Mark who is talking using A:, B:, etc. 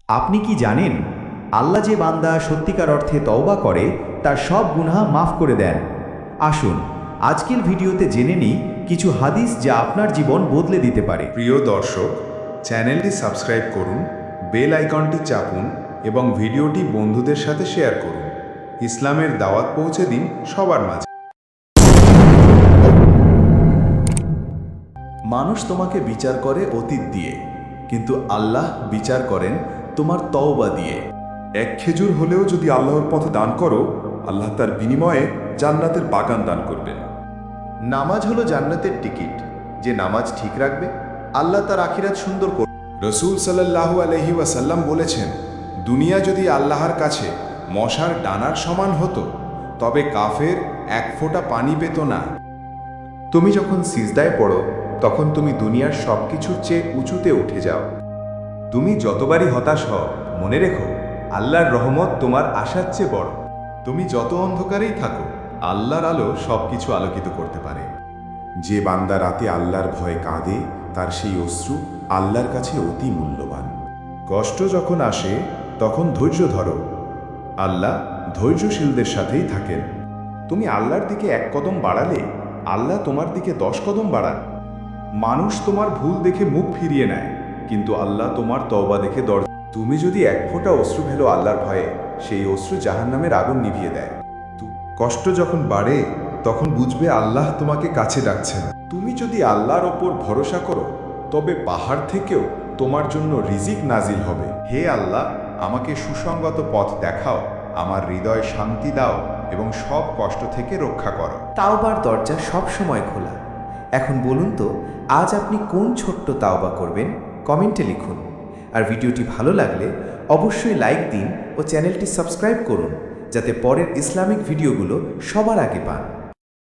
A: আপনি কি জানেন আল্লাহ যে বান্দা সত্যিকার অর্থে তওবা করে তার সব গুনাহ মাফ করে দেন? আসুন আজকের ভিডিওতে জেনে নিই কিছু হাদিস যা আপনার জীবন বদলে দিতে পারে।
B: প্রিয় দর্শক, চ্যানেলটি সাবস্ক্রাইব করুন, বেল আইকনটি চাপুন এবং ভিডিওটি বন্ধুদের সাথে শেয়ার করুন। ইসলামের দাওয়াত পৌঁছে দিন সবার মাঝে।
C: মানুষ তোমাকে বিচার করে অতীত দিয়ে, কিন্তু আল্লাহ বিচার করেন তোমার তওবা দিয়ে।
D: এক খেজুর হলেও যদি আল্লাহর পথে দান করো, আল্লাহ তার বিনিময়ে জান্নাতের বাগান দান করবেন।
E: নামাজ হলো জান্নাতের টিকিট। যে নামাজ ঠিক রাখবে, আল্লাহ তার আখিরাত সুন্দর করবে।
B: রসুল সাল্লাল্লাহু আলাইহি ওয়াসাল্লাম বলেছেন, দুনিয়া যদি আল্লাহর কাছে মশার ডানার সমান হতো, তবে কাফের এক ফোঁটা পানি পেত না।
E: তুমি যখন সিজদায় পড়ো, তখন তুমি দুনিয়ার সব কিছুর চেয়ে উঁচুতে উঠে যাও।
F: তুমি যতবারই হতাশ হও, মনে রেখো আল্লাহর রহমত তোমার আশার চেয়ে বড়।
D: তুমি যত অন্ধকারেই থাকো, আল্লাহর আলো সবকিছু আলোকিত করতে পারে।
G: যে বান্দা রাতে আল্লাহর ভয়ে কাঁদে, তার সেই অশ্রু আল্লাহর কাছে অতি মূল্যবান।
D: কষ্ট যখন আসে, তখন ধৈর্য ধরো। আল্লাহ ধৈর্যশীলদের সাথেই থাকেন। তুমি আল্লাহর দিকে এক কদম বাড়ালে, আল্লাহ তোমার দিকে 10 কদম বাড়ান। মানুষ তোমার ভুল দেখে মুখ ফিরিয়ে নেয়, কিন্তু আল্লাহ তোমার তওবা দেখে তুমি যদি এক ফোঁটা অশ্রু ফেলো আল্লাহর ভয়ে, সেই অশ্রু জাহান্নামের আগুন নিভিয়ে দেয়। কষ্ট যখন বাড়ে, তখন বুঝবে আল্লাহ তোমাকে কাছে ডাকছেন। তুমি যদি আল্লাহর ওপর ভরসা করো, তবে পাহাড় থেকেও তোমার জন্য রিজিক নাজিল হবে। হে আল্লাহ, আমাকে সুসংগত পথ দেখাও, আমার হৃদয়ে শান্তি দাও এবং সব কষ্ট থেকে রক্ষা করো।
A: তাওবার দরজা সব সময় খোলা। এখন বলুন তো, আজ আপনি কোন ছোট্ট তাওবা করবেন? কমেন্টে লিখুন। আর ভিডিওটি ভালো লাগলে অবশ্যই লাইক দিন ও চ্যানেলটি সাবস্ক্রাইব করুন, যাতে পরের ইসলামিক ভিডিওগুলো সবার আগে পান।